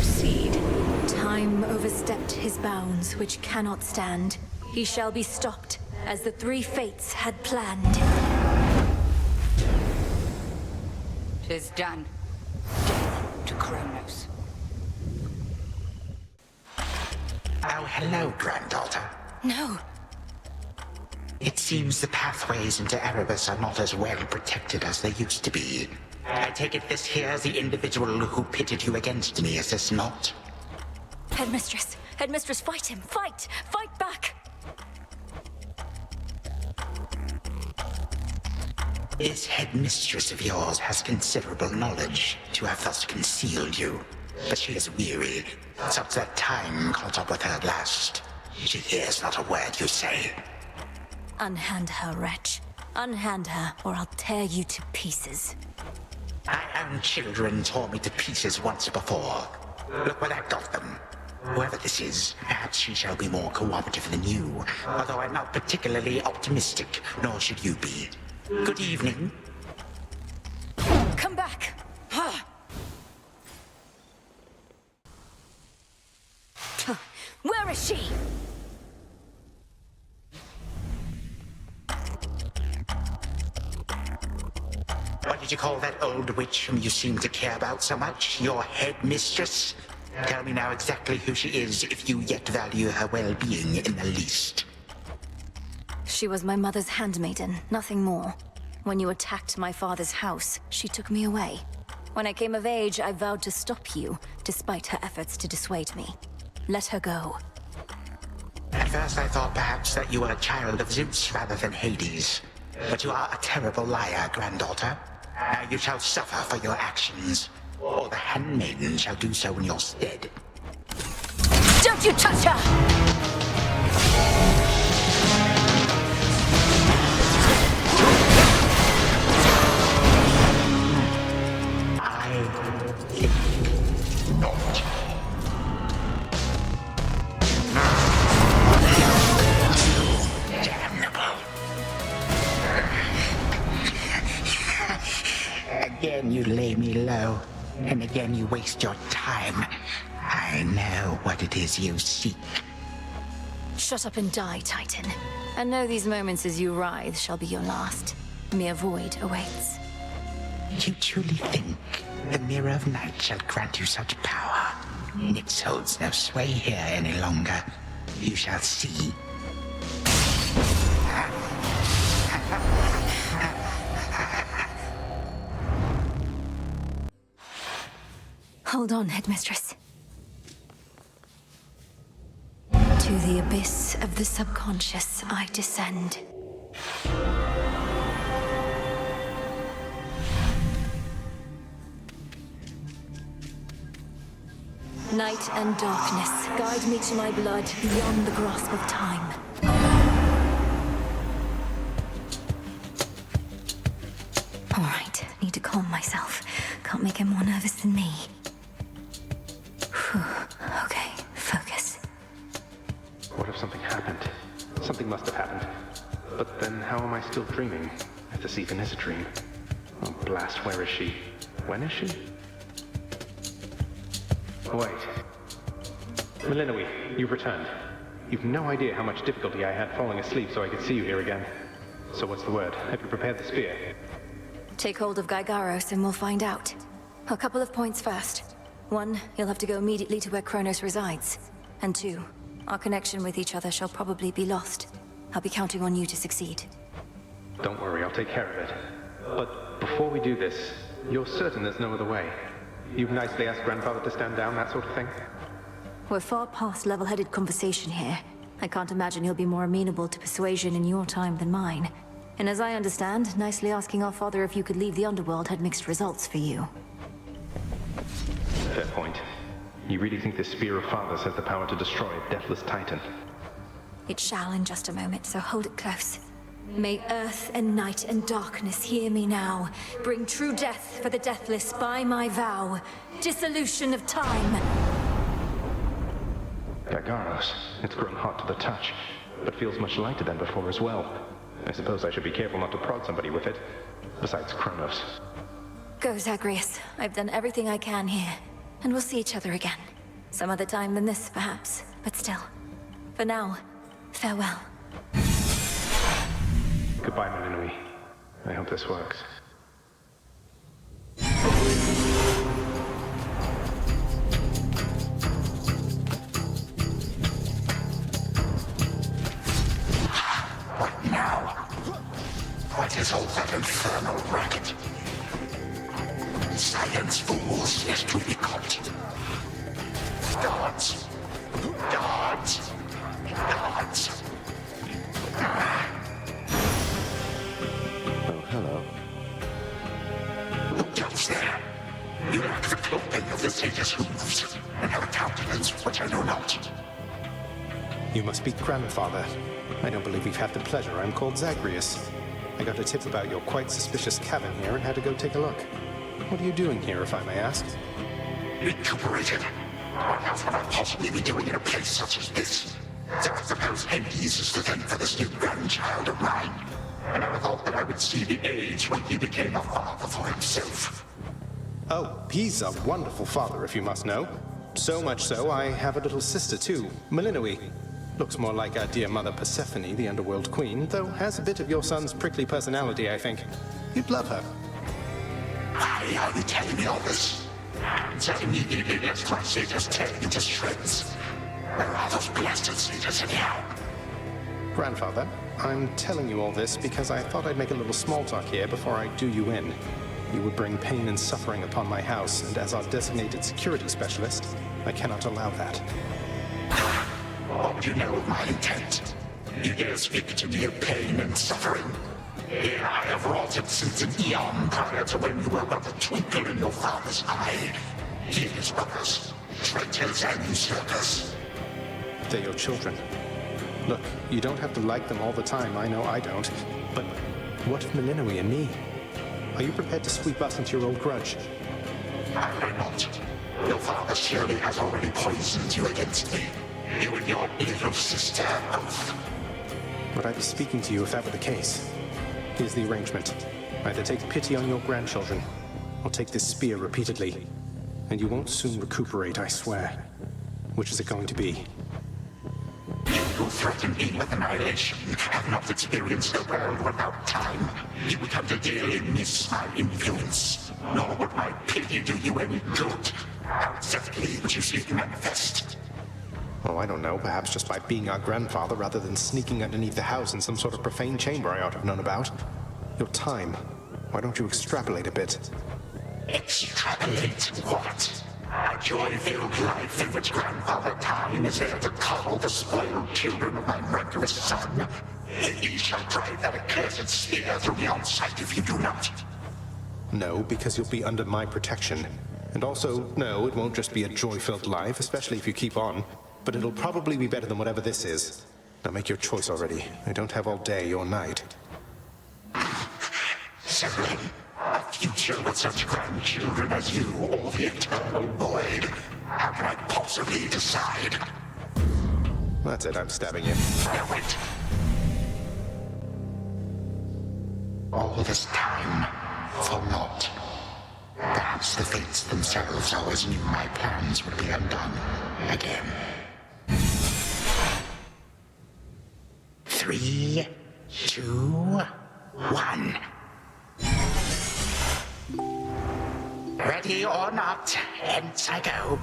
proceed. Time overstepped his bounds, which cannot stand. He shall be stopped, as the three fates had planned. 'Tis done. Death to Chronos. Oh, hello, granddaughter. No. It seems the pathways into Erebus are not as well protected as they used to be. I take it this here's the individual who pitted you against me, is this not? Headmistress! Headmistress, fight him! Fight! Fight back! This headmistress of yours has considerable knowledge to have thus concealed you. But she is weary. Since that time caught up with her at last, she hears not a word you say. Unhand her, wretch. Unhand her, or I'll tear you to pieces. My own children tore me to pieces once before. Look where that got them. Whoever this is, perhaps she shall be more cooperative than you, although I'm not particularly optimistic, nor should you be. Good evening. Come back! Where is she? What did you call that old witch whom you seem to care about so much? Your headmistress? Tell me now exactly who she is, if you yet value her well-being in the least. She was my mother's handmaiden, nothing more. When you attacked my father's house, she took me away. When I came of age, I vowed to stop you, despite her efforts to dissuade me. Let her go. At first I thought perhaps that you were a child of Zeus rather than Hades. But you are a terrible liar, granddaughter. Now you shall suffer for your actions, or the handmaiden shall do so in your stead. Don't you touch her! Again you lay me low, and again you waste your time. I know what it is you seek. Shut up and die, Titan. And know these moments as you writhe shall be your last. Mere void awaits. You truly think the Mirror of Night shall grant you such power? Nyx holds no sway here any longer. You shall see. Hold on, Headmistress. To the abyss of the subconscious I descend. Night and darkness, guide me to my blood beyond the grasp of time. All right, need to calm myself. Can't make him more nervous than me. Okay, focus. What if something happened? Something must have happened. But then how am I still dreaming? If this even is a dream. Oh, blast, where is she? When is she? Oh, wait. Melinoe, you've returned. You've no idea how much difficulty I had falling asleep so I could see you here again. So what's the word? Have you prepared the spear? Take hold of Gygaros and we'll find out. A couple of points first. 1, you'll have to go immediately to where Chronos resides. And 2, our connection with each other shall probably be lost. I'll be counting on you to succeed. Don't worry, I'll take care of it. But before we do this, you're certain there's no other way? You've nicely asked Grandfather to stand down, that sort of thing? We're far past level-headed conversation here. I can't imagine he'll be more amenable to persuasion in your time than mine. And as I understand, nicely asking our father if you could leave the Underworld had mixed results for you. Fair point. You really think this Spear of Fathers has the power to destroy a deathless Titan? It shall in just a moment, so hold it close. May earth and night and darkness hear me now. Bring true death for the deathless by my vow. Dissolution of time. Gygaros, it's grown hot to the touch, but feels much lighter than before as well. I suppose I should be careful not to prod somebody with it. Besides Chronos. Go, Zagreus. I've done everything I can here, and we'll see each other again. Some other time than this, perhaps. But still. For now, farewell. Goodbye, Melinoe. I hope this works. What now? What is all that infernal racket? Silence, fools, lest you be caught. Guards! Guards! Guards! Oh, hello. Who goes there? You lack the clothing of the satyrs' hooves, and have a countenance which I know not. You must be grandfather. I don't believe we've had the pleasure. I'm called Zagreus. I got a tip about your quite suspicious cabin here and had to go take a look. What are you doing here, if I may ask? Recuperated. What else would I possibly be doing in a place such as this? So I suppose Hades is to thank for this new grandchild of mine. And I thought that I would see the age when he became a father for himself. Oh, he's a wonderful father, if you must know. So much so, I have a little sister too, Melinoe. Looks more like our dear mother Persephone, the Underworld queen, though has a bit of your son's prickly personality, I think. You'd love her. Why are you telling me all this? So immediately lets my satyrs tear into shreds. Where are those blasted satyrs anyhow? Grandfather, I'm telling you all this because I thought I'd make a little small talk here before I do you in. You would bring pain and suffering upon my house, and as our designated security specialist, I cannot allow that. What do you know of my intent? You dare speak to me of pain and suffering? Here I have wrought it since an eon prior to when you were but a twinkle in your father's eye. He and his brothers, traitors and usurpers. They're your children. Look, you don't have to like them all the time, I know I don't. But what of Melinoe and me? Are you prepared to sweep us into your old grudge? Am I not? Your father surely has already poisoned you against me. You and your little sister both. Would I be speaking to you if that were the case? Here's the arrangement. Either take pity on your grandchildren, or take this spear repeatedly. And you won't soon recuperate, I swear. Which is it going to be? You who threaten me with annihilation have not experienced a world without time. You would come to dearly miss my influence. Nor would my pity do you any good. How exactly would you seek to manifest? Oh, I don't know. Perhaps just by being our grandfather rather than sneaking underneath the house in some sort of profane chamber I ought to have known about. Your time. Why don't you extrapolate a bit? Extrapolate what? A joy-filled life in which Grandfather Time is there to coddle the spoiled children of my murderous son. He shall drive that accursed spear through me on sight if you do not. No, because you'll be under my protection. And also, no, it won't just be a joy-filled life, especially if you keep on. But it'll probably be better than whatever this is. Now make your choice already. I don't have all day or night. Severin, a future with such grandchildren as you, or the eternal void. How can I possibly decide? That's it, I'm stabbing you. Now wait. All this time, for naught. Perhaps the fates themselves always knew my plans would be undone again. 3, 2, 1. Ready or not, hence I go.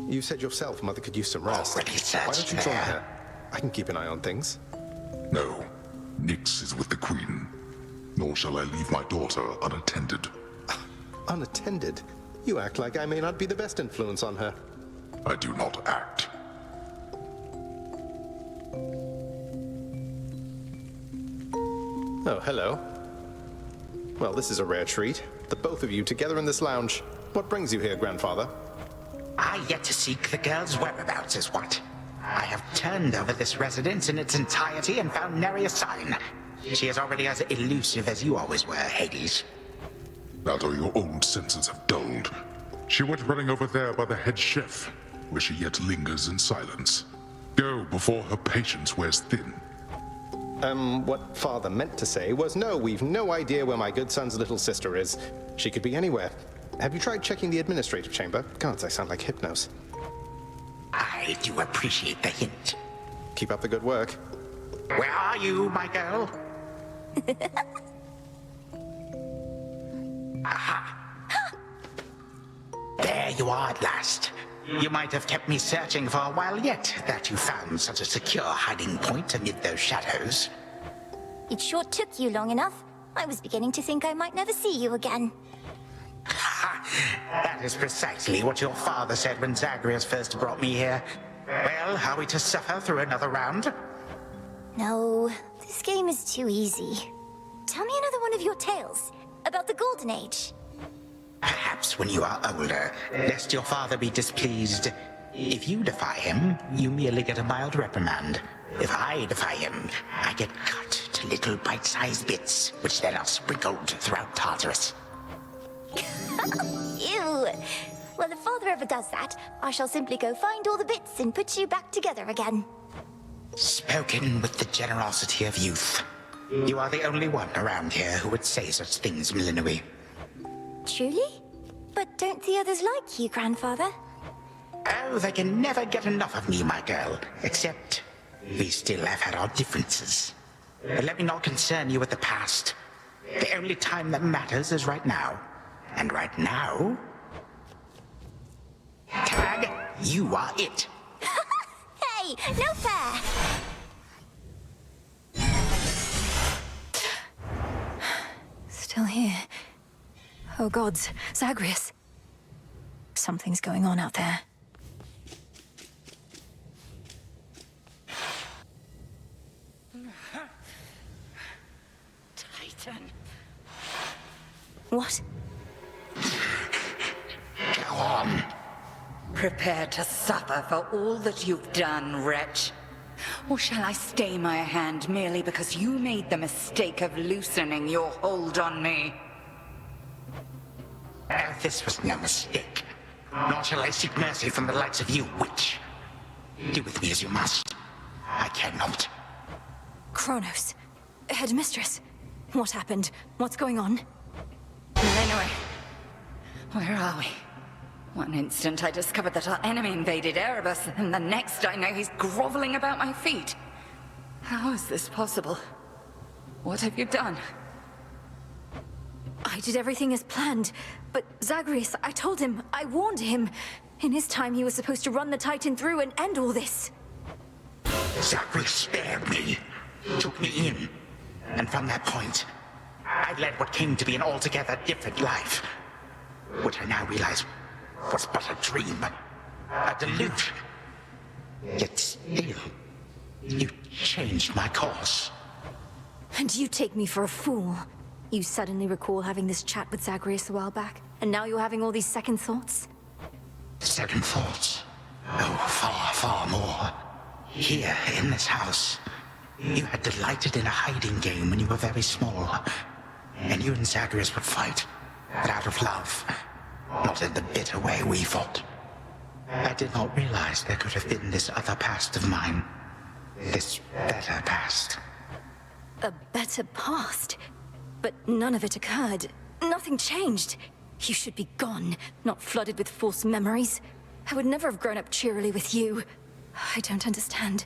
You said yourself Mother could use some rest. Already Why don't searched you join there. her? I can keep an eye on things. No, Nyx is with the Queen. Nor shall I leave my daughter unattended. Unattended? You act like I may not be the best influence on her. I do not act. Oh, hello. Well, this is a rare treat. The both of you together in this lounge. What brings you here, Grandfather? I yet to seek the girl's whereabouts is what. I have turned over this residence in its entirety and found nary a sign. She is already as elusive as you always were, Hades. That or your own senses have dulled. She went running over there by the head chef, where she yet lingers in silence. Go before her patience wears thin. What Father meant to say was no, we've no idea where my good son's little sister is. She could be anywhere. have you tried checking the administrative chamber? Gods, I sound like Hypnos. I do appreciate the hint. Keep up the good work. Where are you, my girl? Aha! There you are at last. You might have kept me searching for a while yet, that you found such a secure hiding point amid those shadows. It sure took you long enough. I was beginning to think I might never see you again. Ha! That is precisely what your father said when Zagreus first brought me here. Well, are we to suffer through another round? No, this game is too easy. Tell me another one of your tales about the Golden Age. Perhaps when you are older, lest your father be displeased. If you defy him, you merely get a mild reprimand. If I defy him, I get cut to little bite-sized bits, which then are sprinkled throughout Tartarus. Ew! Well, if father ever does that, I shall simply go find all the bits and put you back together again. Spoken with the generosity of youth. You are the only one around here who would say such things, Melinoe. Truly? But don't the others like you, grandfather? Oh, they can never get enough of me, my girl. Except, we still have had our differences. But let me not concern you with the past. The only time that matters is right now. And right now... Tag, you are it. Hey, no fair! Still here. Oh gods, Zagreus. Something's going on out there. Titan. What? Go on. Prepare to suffer for all that you've done, wretch. Or shall I stay my hand merely because you made the mistake of loosening your hold on me? This was no mistake. Nor shall I seek mercy from the likes of you, witch. Do with me as you must. I cannot. Chronos. Headmistress. What happened? What's going on? Melinoe, where are we? One instant I discovered that our enemy invaded Erebus, and the next I know he's groveling about my feet. How is this possible? What have you done? I did everything as planned, but Zagreus, I told him, I warned him. In his time, he was supposed to run the Titan through and end all this. Zagreus spared me, took me in, and from that point, I led what came to be an altogether different life, which I now realize was but a dream, a delusion. Yet still, you changed my course. And you take me for a fool. You suddenly recall having this chat with Zagreus a while back, and now you're having all these second thoughts? Second thoughts? Oh, far, far more. Here, in this house, you had delighted in a hiding game when you were very small. And you and Zagreus would fight, but out of love, not in the bitter way we fought. I did not realize there could have been this other past of mine. This better past. A better past? But none of it occurred. Nothing changed. You should be gone, not flooded with false memories. I would never have grown up cheerily with you. I don't understand.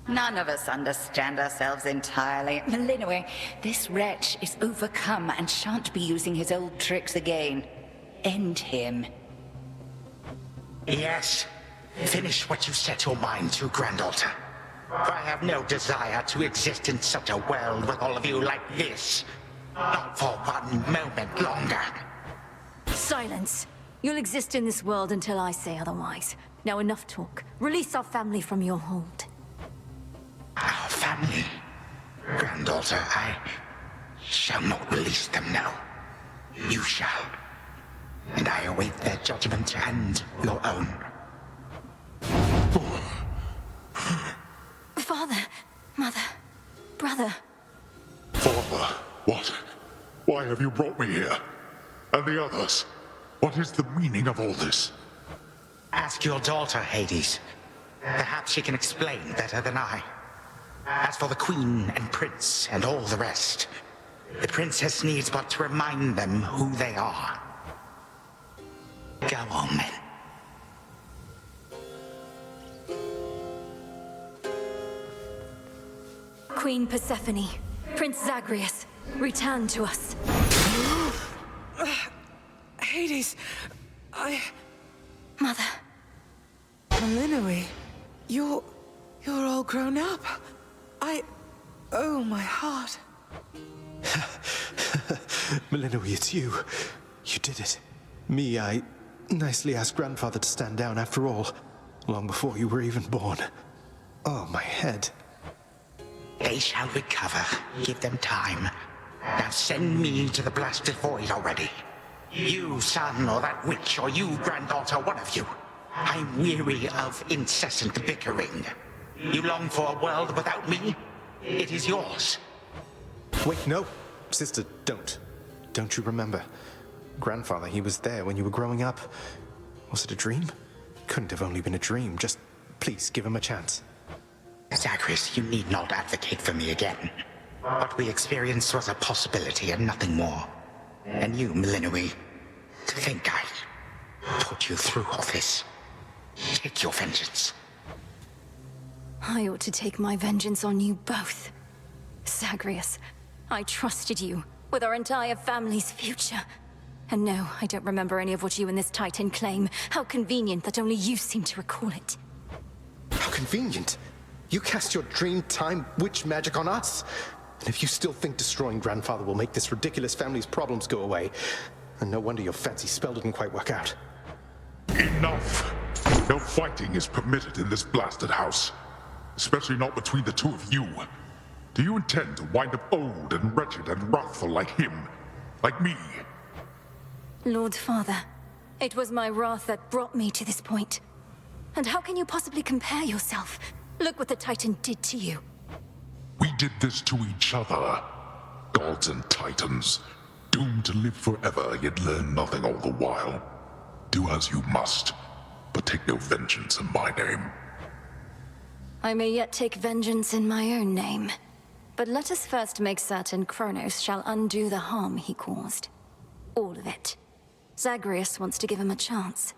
None of us understand ourselves entirely. Melinoe, this wretch is overcome and shan't be using his old tricks again. End him. Yes. Finish what you set your mind to, granddaughter. For I have no desire to exist in such a world with all of you like this. Not for one moment longer. Silence. You'll exist in this world until I say otherwise. Now enough talk. Release our family from your hold. Our family? Granddaughter, I shall not release them now. You shall. And I await their judgment and your own. Father, mother, brother. Father, what? Why have you brought me here? And the others? What is the meaning of all this? Ask your daughter, Hades. Perhaps she can explain better than I. As for the Queen and Prince and all the rest, the Princess needs but to remind them who they are. Go on, then. Queen Persephone, Prince Zagreus, return to us. Hades, Mother. Melinoë, you're all grown up. Oh, my heart. Melinoe, it's you. You did it. Me, I nicely asked Grandfather to stand down after all, long before you were even born. Oh, my head. They shall recover. Give them time. Now send me to the blasted void already. You, son, or that witch, or you, granddaughter, one of you. I'm weary of incessant bickering. You long for a world without me? It is yours. Wait, no. Sister, don't. Don't you remember? Grandfather, he was there when you were growing up. Was it a dream? Couldn't have only been a dream. Just please give him a chance. Zagreus, you need not advocate for me again. What we experienced was a possibility and nothing more. And you, Melinoë, to think I put you through all this. Take your vengeance. I ought to take my vengeance on you both. Zagreus, I trusted you with our entire family's future. And no, I don't remember any of what you and this Titan claim. How convenient that only you seem to recall it. How convenient. You cast your dream time witch magic on us? And if you still think destroying Grandfather will make this ridiculous family's problems go away, then no wonder your fancy spell didn't quite work out. Enough! No fighting is permitted in this blasted house. Especially not between the two of you. Do you intend to wind up old and wretched and wrathful like him? Like me? Lord Father, it was my wrath that brought me to this point. And how can you possibly compare yourself? Look what the Titan did to you. We did this to each other. Gods and titans, doomed to live forever, yet learn nothing all the while. Do as you must, but take no vengeance in my name. I may yet take vengeance in my own name. But let us first make certain Chronos shall undo the harm he caused. All of it. Zagreus wants to give him a chance.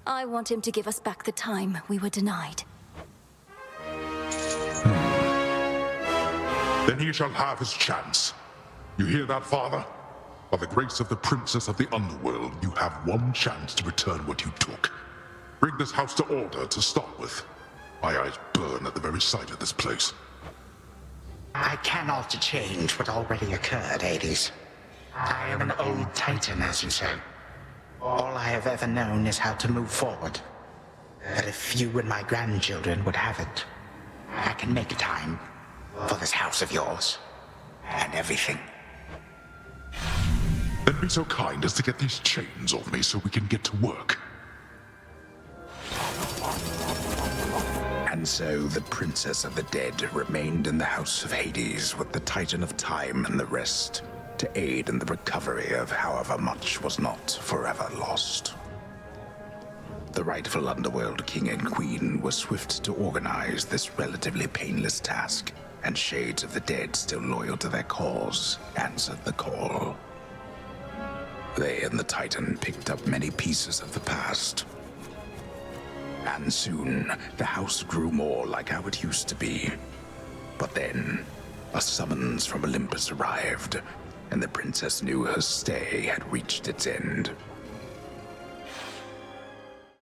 I want him to give us back the time we were denied. Then he shall have his chance. You hear that, Father? By the grace of the Princess of the Underworld, you have one chance to return what you took. Bring this house to order to start with. My eyes burn at the very sight of this place. I cannot change what already occurred, Hades. I am an old titan, as you say. All I have ever known is how to move forward. But if you and my grandchildren would have it, I can make time for this house of yours, and everything. Then be so kind as to get these chains off me so we can get to work. And so the Princess of the Dead remained in the House of Hades with the Titan of Time and the rest, to aid in the recovery of however much was not forever lost. The rightful Underworld King and Queen were swift to organize this relatively painless task, and shades of the dead still loyal to their cause answered the call. They and the Titan picked up many pieces of the past. And soon, the house grew more like how it used to be. But then, a summons from Olympus arrived, and the princess knew her stay had reached its end.